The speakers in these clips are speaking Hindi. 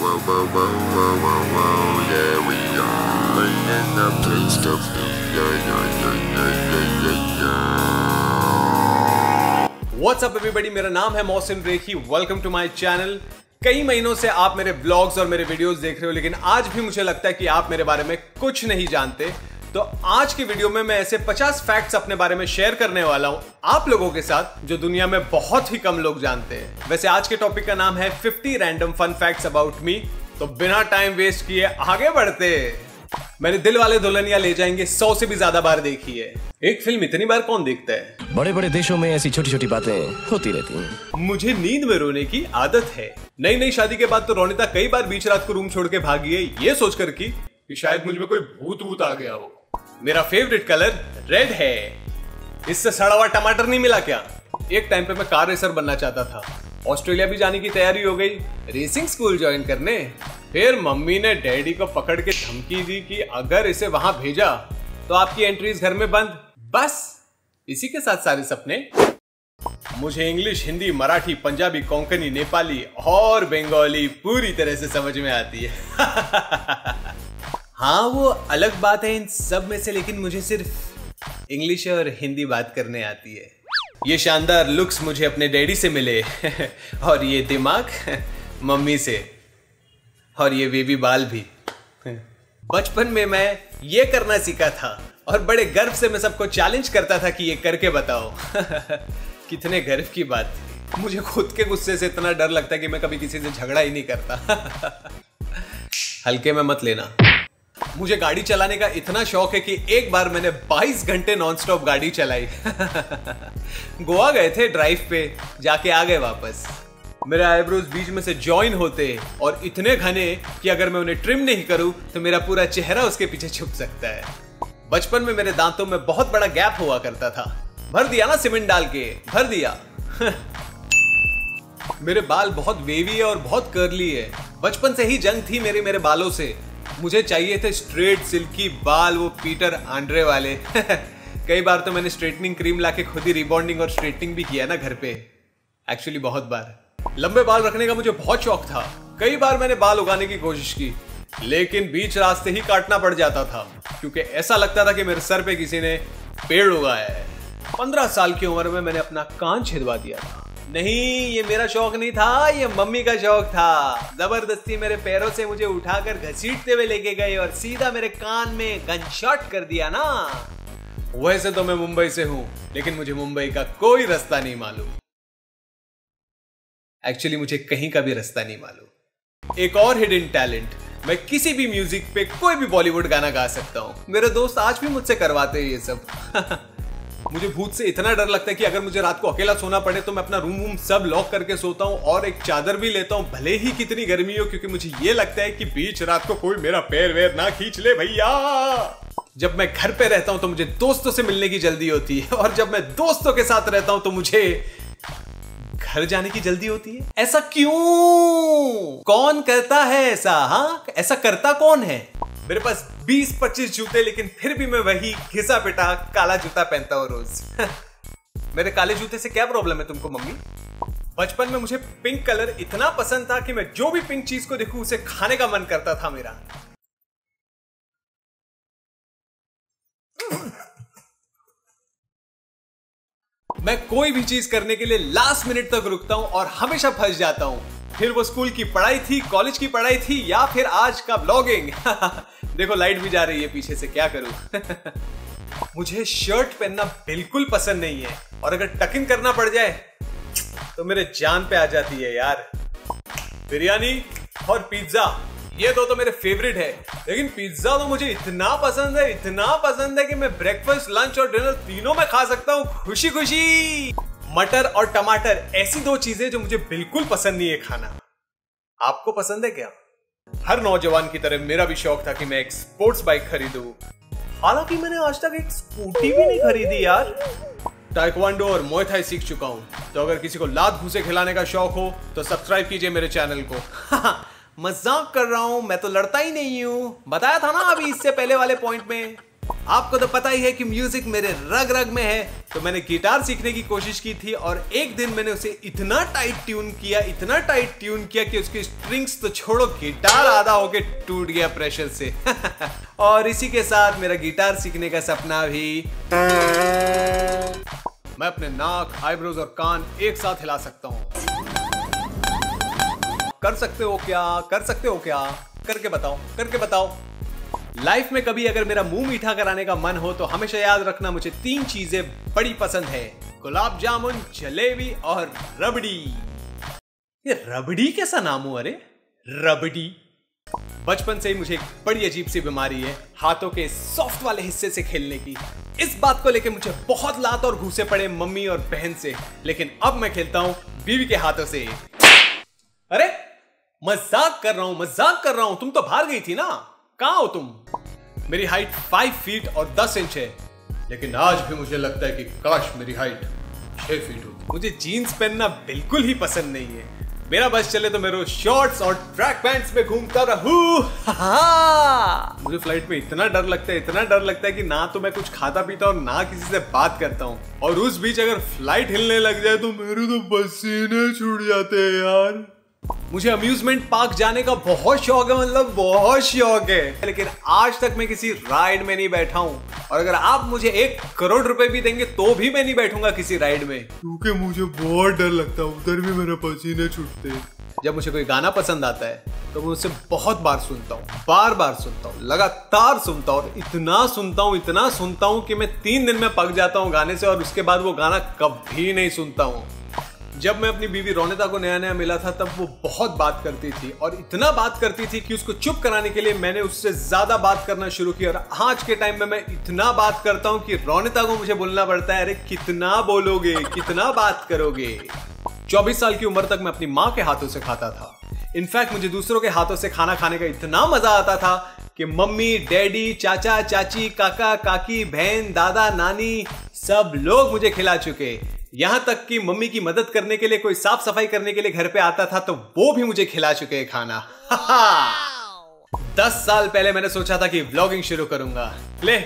Yeah, we are in the place to be. What's up everybody, मेरा नाम है Mohsin Rekhi. Welcome to my channel. कई महीनों से आप मेरे व्लॉग्स और मेरे वीडियोस देख रहे हो, लेकिन आज भी मुझे लगता है कि आप मेरे बारे में कुछ नहीं जानते। तो आज की वीडियो में मैं ऐसे 50 फैक्ट्स अपने बारे में शेयर करने वाला हूं आप लोगों के साथ, जो दुनिया में बहुत ही कम लोग जानते हैं। वैसे आज के टॉपिक का नाम है 50 random fun facts about me. तो बिना टाइम वेस्ट किए आगे बढ़ते। मैंने दिल वाले दुल्हनिया ले जाएंगे 100 से भी ज्यादा बार देखी है। एक फिल्म इतनी बार कौन देखता है? बड़े बड़े देशों में ऐसी छोटी छोटी बातें होती रहती हैं। मुझे नींद में रोने की आदत है। नई नई शादी के बाद तो रोनिता कई बार बीच रात को रूम छोड़ के भागी है, ये सोचकर कि शायद मुझ में कोई भूत आ गया हो। मेरा फेवरेट कलर रेड है। इससे सड़ा हुआ टमाटर नहीं मिला क्या? एक टाइम पे मैं कार रेसर बनना चाहता था। ऑस्ट्रेलिया भी जाने की तैयारी हो गई, रेसिंग स्कूल ज्वाइन करने। फिर मम्मी ने डैडी को पकड़ के धमकी दी कि अगर इसे वहां भेजा तो आपकी एंट्रीज घर में बंद। बस इसी के साथ सारे सपने। मुझे इंग्लिश, हिंदी, मराठी, पंजाबी, कोंकणी, नेपाली और बंगाली पूरी तरह से समझ में आती है। हाँ, वो अलग बात है इन सब में से, लेकिन मुझे सिर्फ इंग्लिश और हिंदी बात करने आती है। ये शानदार लुक्स मुझे अपने डैडी से मिले और ये दिमाग मम्मी से, और ये बेबी बाल भी। बचपन में मैं ये करना सीखा था और बड़े गर्व से मैं सबको चैलेंज करता था कि ये करके बताओ। कितने गर्व की बात थी। मुझे खुद के गुस्से से इतना डर लगता है कि मैं कभी किसी से झगड़ा ही नहीं करता। हल्के में मत लेना। मुझे गाड़ी चलाने का इतना शौक है कि एक बार मैंने 22 घंटे नॉनस्टॉप गाड़ी चलाई। गोवा गए थे ड्राइव पे, जाके आ गए वापस। मेरे आईब्रोज बीच में से जॉइन होते और इतने घने कि अगर मैं उन्हें ट्रिम नहीं करूं तो मेरा पूरा चेहरा उसके पीछे छुप सकता है। बचपन में मेरे दांतों में बहुत बड़ा गैप हुआ करता था। भर दिया ना सीमेंट डाल के, भर दिया। मेरे बाल बहुत वेवी है और बहुत कर्ली है। बचपन से ही जंग थी मेरे बालों से। मुझे चाहिए थे स्ट्रेट सिल्की बाल, वो पीटर आंड्रे वाले। कई बार तो मैंने स्ट्रेटनिंग क्रीम लाके खुद ही रिबॉन्डिंग और स्ट्रेटनिंग भी किया ना घर पे। एक्चुअली बहुत बार। लंबे बाल रखने का मुझे बहुत शौक था। कई बार मैंने बाल उगाने की कोशिश की, लेकिन बीच रास्ते ही काटना पड़ जाता था, क्योंकि ऐसा लगता था कि मेरे सर पे किसी ने पेड़ उगाया है। 15 साल की उम्र में मैंने अपना कान छिदवा दिया था। नहीं, ये मेरा शौक नहीं था, ये मम्मी का शौक था। जबरदस्ती मेरे पैरों से मुझे उठाकर घसीटते हुए लेके गए और सीधा मेरे कान में गन शॉट कर दिया ना। वैसे तो मैं मुंबई से हूं, लेकिन मुझे मुंबई का कोई रास्ता नहीं मालूम। एक्चुअली मुझे कहीं का भी रास्ता नहीं मालूम। एक और हिडन टैलेंट, मैं किसी भी म्यूजिक पे कोई भी बॉलीवुड गाना गा सकता हूं। मेरे दोस्त आज भी मुझसे करवाते हैं ये सब। मुझे भूत से इतना डर लगता है कि अगर मुझे रात को अकेला सोना पड़े तो मैं अपना रूम सब लॉक करके सोता हूँ और एक चादर भी लेता हूँ, भले ही कितनी गर्मी हो, क्योंकि मुझे ये लगता है कि बीच रात को कोई मेरा पैर वैर ना खींच ले भैया। जब मैं घर पे रहता हूं तो मुझे दोस्तों से मिलने की जल्दी होती है, और जब मैं दोस्तों के साथ रहता हूं तो मुझे घर जाने की जल्दी होती है। ऐसा क्यों? कौन करता है ऐसा? हाँ, ऐसा करता कौन है? मेरे पास 20-25 जूते, लेकिन फिर भी मैं वही घिसा पिटा काला जूता पहनता हूं रोज। मेरे काले जूते से क्या प्रॉब्लम है तुमको मम्मी? बचपन में मुझे पिंक कलर इतना पसंद था कि मैं जो भी पिंक चीज को देखूं उसे खाने का मन करता था मेरा। मैं कोई भी चीज करने के लिए लास्ट मिनट तक रुकता हूं और हमेशा फंस जाता हूं। फिर वो स्कूल की पढ़ाई थी, कॉलेज की पढ़ाई थी, या फिर आज का ब्लॉगिंग। देखो लाइट भी जा रही है पीछे से, क्या करूं? मुझे शर्ट पहनना बिल्कुल पसंद नहीं है, और अगर टक इन करना पड़ जाए तो मेरे जान पे आ जाती है यार। बिरयानी और पिज्जा, ये दो तो मेरे फेवरेट है, लेकिन पिज्जा तो मुझे इतना पसंद है कि मैं ब्रेकफास्ट, लंच और डिनर तीनों में खा सकता हूँ खुशी खुशी। मटर और टमाटर, ऐसी दो चीजें जो मुझे बिल्कुल पसंद नहीं है खाना। आपको पसंद है क्या? हर नौजवान की तरह मेरा भी शौक था कि मैं एक स्पोर्ट्स बाइक खरीदूं। हालांकि मैंने आज तक एक स्कूटी भी नहीं खरीदी यार। ताइक्वांडो और मुay थाई सीख चुका हूं, तो अगर किसी को लात घूसे खिलाने का शौक हो तो सब्सक्राइब कीजिए मेरे चैनल को। मजाक कर रहा हूं, मैं तो लड़ता ही नहीं हूं। बताया था ना अभी इससे पहले वाले पॉइंट में। आपको तो पता ही है कि म्यूजिक मेरे रग रग में है, तो मैंने गिटार सीखने की कोशिश की थी और एक दिन मैंने उसे इतना टाइट ट्यून किया कि उसकी स्ट्रिंग्स तो छोड़ो, गिटार आधा होके टूट गया प्रेशर से। और इसी के साथ मेरा गिटार सीखने का सपना भी। मैं अपने नाक, आईब्रोज और कान एक साथ हिला सकता हूँ। कर सकते हो क्या? करके बताओ। लाइफ में कभी अगर मेरा मुंह मीठा कराने का मन हो तो हमेशा याद रखना, मुझे 3 चीजें बड़ी पसंद है: गुलाब जामुन, जलेबी और रबड़ी। ये रबड़ी कैसा नाम हो? अरे रबड़ी। बचपन से ही मुझे एक बड़ी अजीब सी बीमारी है हाथों के सॉफ्ट वाले हिस्से से खेलने की। इस बात को लेकर मुझे बहुत लात और घूसे पड़े मम्मी और बहन से, लेकिन अब मैं खेलता हूं बीवी के हाथों से। अरे मजाक कर रहा हूं, तुम तो बाहर गई थी ना, कहां हो तुम? मेरी हाइट 5 फीट और 10 इंच है, लेकिन आज भी मुझे लगता है कि काश मेरी हाइट 6 फीट होती। मुझे जीन्स पहनना बिल्कुल ही पसंद नहीं है। मेरा बस चले तो मैं रोज शॉर्ट्स और ट्रैक पैंट्स में घूमता रहूं। मुझे फ्लाइट में इतना डर लगता है कि ना तो मैं कुछ खाता पीता और ना किसी से बात करता हूँ। और उस बीच अगर फ्लाइट हिलने लग जाए तो मेरे तो पसीने छूट जाते हैं यार। मुझे अम्यूजमेंट पार्क जाने का बहुत शौक है, मतलब बहुत शौक है, लेकिन आज तक मैं किसी राइड में नहीं बैठा हूं। और अगर आप मुझे 1 करोड़ रुपए भी देंगे तो भी मैं नहीं बैठूंगा किसी राइड में, क्योंकि मुझे बहुत डर लगता है, उधर भी मेरे पसीने छूटते हैं। जब मुझे कोई गाना पसंद आता है तो मैं उसे बहुत बार सुनता हूँ, बार सुनता हूँ, लगातार सुनता हूँ, इतना सुनता हूँ कि मैं 3 दिन में पक जाता हूँ गाने से, और उसके बाद वो गाना कभी नहीं सुनता हूँ। जब मैं अपनी बीवी रोनिता को नया मिला था तब वो बहुत बात करती थी, और इतना बात करती थी कि उसको चुप कराने के लिए मैंने उससे ज्यादा बात करना शुरू किया। और आज के टाइम में मैं इतना बात करता हूं कि रोनिता को मुझे बोलना पड़ता है, अरे कितना बोलोगे, कितना बात करोगे। 24 साल की उम्र तक मैं अपनी माँ के हाथों से खाता था। इनफैक्ट मुझे दूसरों के हाथों से खाना खाने का इतना मजा आता था कि मम्मी, डैडी, चाचा, चाची, काका, काकी, बहन, दादा, नानी सब लोग मुझे खिला चुके। यहां तक कि मम्मी की मदद करने के लिए कोई साफ सफाई करने के लिए घर पे आता था तो वो भी मुझे खिला चुके हैं खाना। 10 साल पहले मैंने सोचा था कि व्लॉगिंग शुरू करूंगा। ले,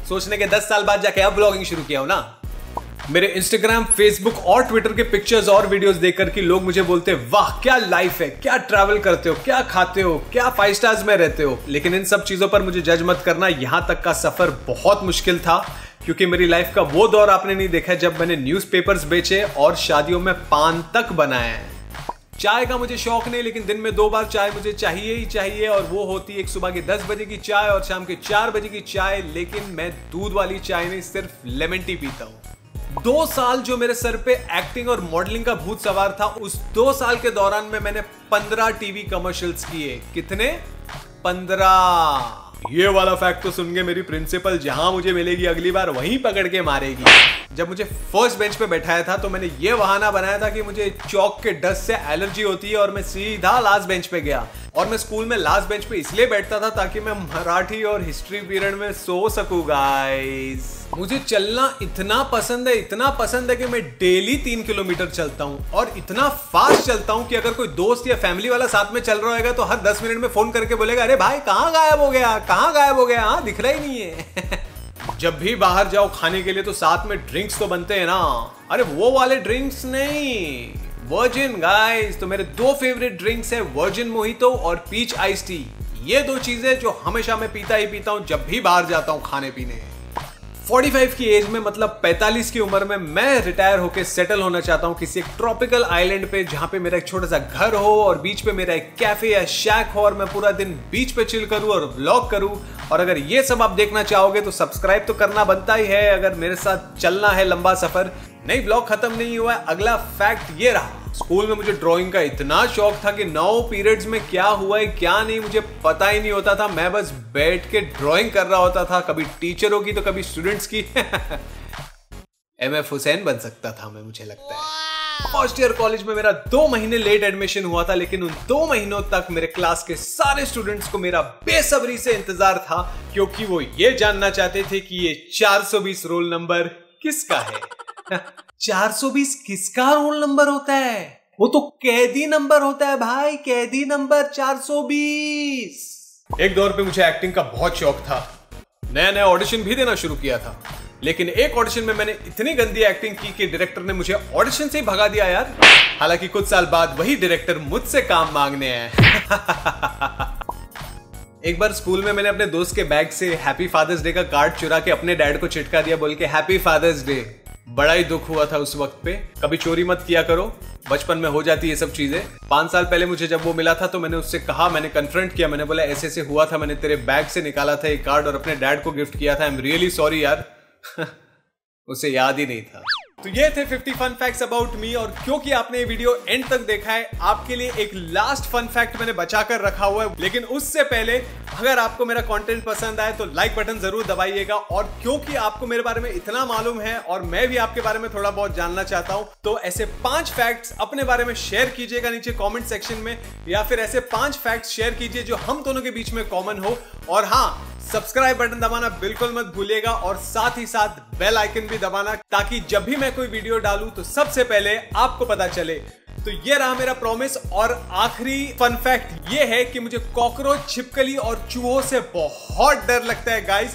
सोचने के 10 साल बाद जाके अब व्लॉगिंग शुरू किया हूं ना। मेरे इंस्टाग्राम, फेसबुक और ट्विटर के पिक्चर्स और वीडियोस देखकर कि लोग मुझे बोलते हैं, वाह क्या लाइफ है, क्या ट्रैवल करते हो, क्या खाते हो, क्या 5 स्टार्स में रहते हो। लेकिन इन सब चीजों पर मुझे जज मत करना, यहां तक का सफर बहुत मुश्किल था, क्योंकि मेरी लाइफ का वो दौर आपने नहीं देखा जब मैंने न्यूज़पेपर्स बेचे और शादियों में पान तक बनाए। चाय का मुझे शौक नहीं, लेकिन दिन में 2 बार चाय मुझे चाहिए ही चाहिए, और वो होती है एक सुबह के 10 बजे की चाय और शाम के 4 बजे की चाय। लेकिन मैं दूध वाली चाय नहीं, सिर्फ लेमन टी पीता हूँ। 2 साल जो मेरे सर पे एक्टिंग और मॉडलिंग का भूत सवार था, उस 2 साल के दौरान में मैंने 15 टीवी कमर्शियल्स किए। कितने? 15। ये वाला फैक्ट तो सुन के मेरी प्रिंसिपल जहां मुझे मिलेगी अगली बार वहीं पकड़ के मारेगी। जब मुझे फर्स्ट बेंच पे बैठाया था तो मैंने ये बहाना बनाया था कि मुझे चौक के डस्ट से एलर्जी होती है, और मैं सीधा लास्ट बेंच पे गया। और मैं स्कूल में लास्ट बेंच पे इसलिए बैठता था ताकि मैं मराठी और हिस्ट्री पीरियड में सो सकूं गाइस। मुझे चलना इतना पसंद है कि मैं डेली 3 किलोमीटर चलता हूँ, और इतना फास्ट चलता हूँ कि अगर कोई दोस्त या फैमिली वाला साथ में चल रहा होगा तो हर 10 मिनट में फोन करके बोलेगा, अरे भाई कहाँ गायब हो गया, हाँ दिख रहा ही नहीं है। जब भी बाहर जाओ खाने के लिए तो साथ में ड्रिंक्स तो बनते हैं ना। अरे वो वाले ड्रिंक्स नहीं, वर्जिन गाइस। तो मेरे 2 फेवरेट ड्रिंक्स है, वर्जिन मोहितो और पीच आइस टी। ये 2 चीजें जो हमेशा मैं पीता हूं जब भी बाहर जाता हूं खाने पीने। 45 की एज में, मतलब 45 की उम्र में मैं रिटायर होकर सेटल होना चाहता हूं किसी एक ट्रॉपिकल आइलैंड पे, जहां पे मेरा एक छोटा सा घर हो और बीच पे मेरा एक कैफे या शैक हो, और मैं पूरा दिन बीच पे चिल करूं और व्लॉग करूं। और अगर ये सब आप देखना चाहोगे तो सब्सक्राइब तो करना बनता ही है, अगर मेरे साथ चलना है लंबा सफर। नहीं, व्लॉग खत्म नहीं हुआ है। अगला फैक्ट ये रहा, स्कूल में मुझे ड्राइंग का इतना शौक था कि 9 पीरियड्स में क्या हुआ है क्या नहीं मुझे पता ही नहीं होता था। मैं बस बैठ के ड्राइंग कर रहा होता था, कभी टीचरों की तो कभी स्टूडेंट्स की। MF हुसैन बन सकता था मैं, मुझे लगता है। फर्स्ट ईयर कॉलेज में मेरा 2 महीने लेट एडमिशन हुआ था, लेकिन उन 2 महीनों तक मेरे क्लास के सारे स्टूडेंट्स को मेरा बेसब्री से इंतजार था, क्योंकि वो ये जानना चाहते थे कि ये 420 रोल नंबर किसका है। 420 किसका रोल नंबर होता है? वो तो कैदी नंबर होता है भाई, कैदी नंबर 420। एक दौर पे मुझे एक्टिंग का बहुत शौक था, नया नया ऑडिशन भी देना शुरू किया था, लेकिन एक ऑडिशन में मैंने इतनी गंदी एक्टिंग की कि डायरेक्टर ने मुझे ऑडिशन से ही भगा दिया यार। हालांकि कुछ साल बाद वही डायरेक्टर मुझसे काम मांगने आए। एक बार स्कूल में मैंने अपने दोस्त के बैग से हैप्पी फादर्स डे का कार्ड चुरा के अपने डैड को चिटका दिया, बोल के हैप्पी फादर्स डे। बड़ा ही दुख हुआ था उस वक्त पे। कभी चोरी मत किया करो, बचपन में हो जाती है सब चीजें। 5 साल पहले मुझे जब वो मिला था तो मैंने उससे कहा, मैंने कन्फ्रंट किया, मैंने बोला ऐसे ऐसे हुआ था, मैंने तेरे बैग से निकाला था एक कार्ड और अपने डैड को गिफ्ट किया था, आई एम रियली सॉरी यार। उसे याद ही नहीं था। तो ये थे 50 फन फैक्ट्स अबाउट मी, और क्योंकि आपने ये वीडियो एंड तक देखा है, आपके लिए एक लास्ट फन फैक्ट मैंने बचा कर रखा हुआ है। लेकिन उससे पहले अगर आपको मेरा कंटेंट पसंद आए तो लाइक बटन जरूर दबाइएगा, और क्योंकि आपको मेरे बारे में इतना मालूम है और मैं भी आपके बारे में थोड़ा बहुत जानना चाहता हूं, तो ऐसे 5 फैक्ट्स अपने बारे में शेयर कीजिएगा नीचे कॉमेंट सेक्शन में, या फिर ऐसे 5 फैक्ट्स शेयर कीजिए जो हम दोनों के बीच में कॉमन हो। और हाँ, सब्सक्राइब बटन दबाना बिल्कुल मत भूलिएगा, और साथ ही साथ बेल आइकन भी दबाना, ताकि जब भी मैं कोई वीडियो डालूं तो सबसे पहले आपको पता चले। तो ये रहा मेरा प्रॉमिस। और आखिरी फन फैक्ट ये है कि मुझे कॉकरोच, छिपकली और चूहों से बहुत डर लगता है गाइस।